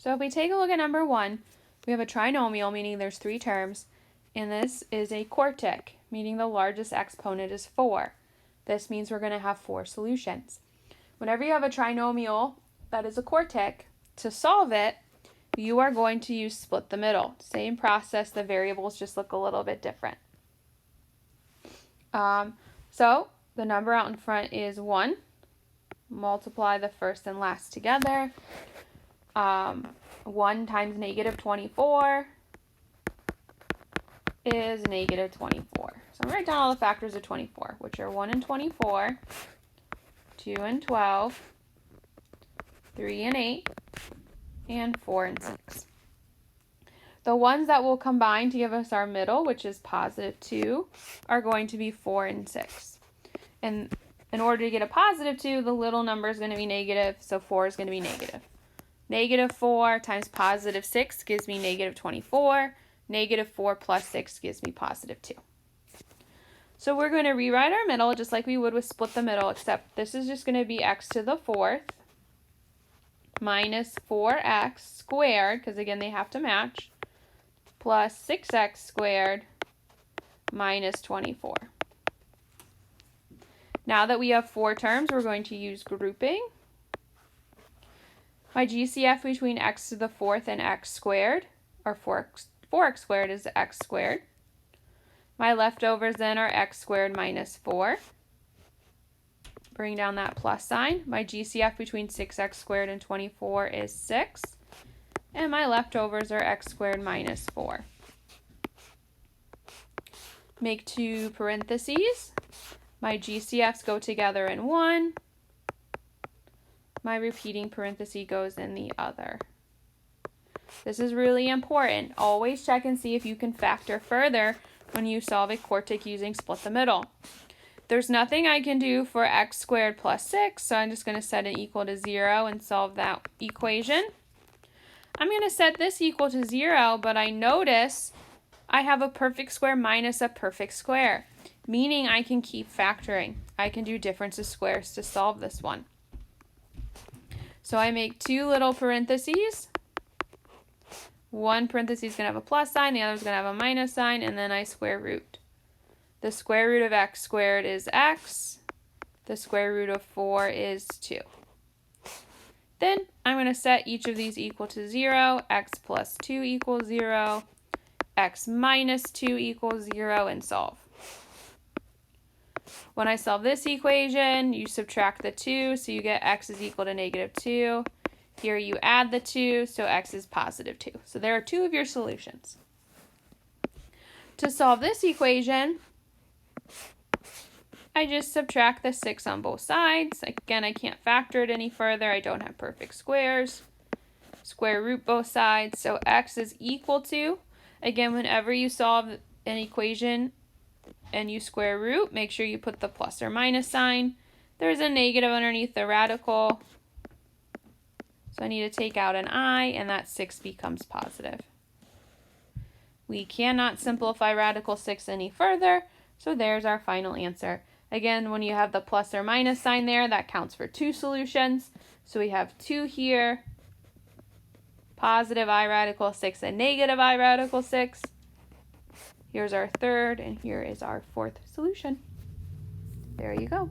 So if we take a look at number 1, we have a trinomial, meaning there's 3 terms, and this is a quartic, meaning the largest exponent is 4. This means we're going to have 4 solutions. Whenever you have a trinomial that is a quartic, to solve it, you are going to use split the middle. Same process, the variables just look a little bit different. So the number out in front is 1. Multiply the first and last together. 1 times negative 24 is negative 24. So I'm going to write down all the factors of 24, which are 1 and 24, 2 and 12, 3 and 8, and 4 and 6. The ones that will combine to give us our middle, which is positive 2, are going to be 4 and 6. And in order to get a positive 2, the little number is going to be negative, so 4 is going to be negative. Negative 4 times positive 6 gives me negative 24. Negative 4 plus 6 gives me positive 2. So we're going to rewrite our middle just like we would with split the middle, except this is just going to be x to the 4th minus 4x squared, because again they have to match, plus 6x squared minus 24. Now that we have 4 terms, we're going to use grouping. My GCF between x to the 4th and x squared, or 4x squared is x squared. My leftovers then are x squared minus 4. Bring down that plus sign. My GCF between 6x squared and 24 is 6. And my leftovers are x squared minus 4. Make 2 parentheses. My GCFs go together in one. My repeating parenthesis goes in the other. This is really important. Always check and see if you can factor further when you solve a quartic using split the middle. There's nothing I can do for x squared plus 6, so I'm just going to set it equal to 0 and solve that equation. I'm going to set this equal to 0, but I notice I have a perfect square minus a perfect square, meaning I can keep factoring. I can do difference of squares to solve this one. So I make 2 little parentheses. One parenthesis is going to have a plus sign, the other is going to have a minus sign, and then I square root. The square root of x squared is x. The square root of 4 is 2. Then I'm going to set each of these equal to 0, x plus 2 equals 0, x minus 2 equals 0, and solve. When I solve this equation, you subtract the 2, so you get x is equal to negative 2. Here you add the 2, so x is positive 2. So there are 2 of your solutions. To solve this equation, I just subtract the 6 on both sides. Again, I can't factor it any further. I don't have perfect squares. Square root both sides, so x is equal to, again, whenever you solve an equation and you square root, make sure you put the plus or minus sign. There's a negative underneath the radical, so I need to take out an I, and that 6 becomes positive. We cannot simplify radical 6 any further, so there's our final answer. Again, when you have the plus or minus sign there, that counts for 2 solutions. So we have 2 here, positive I radical 6 and negative I radical 6. Here's our third, and here is our 4th solution. There you go.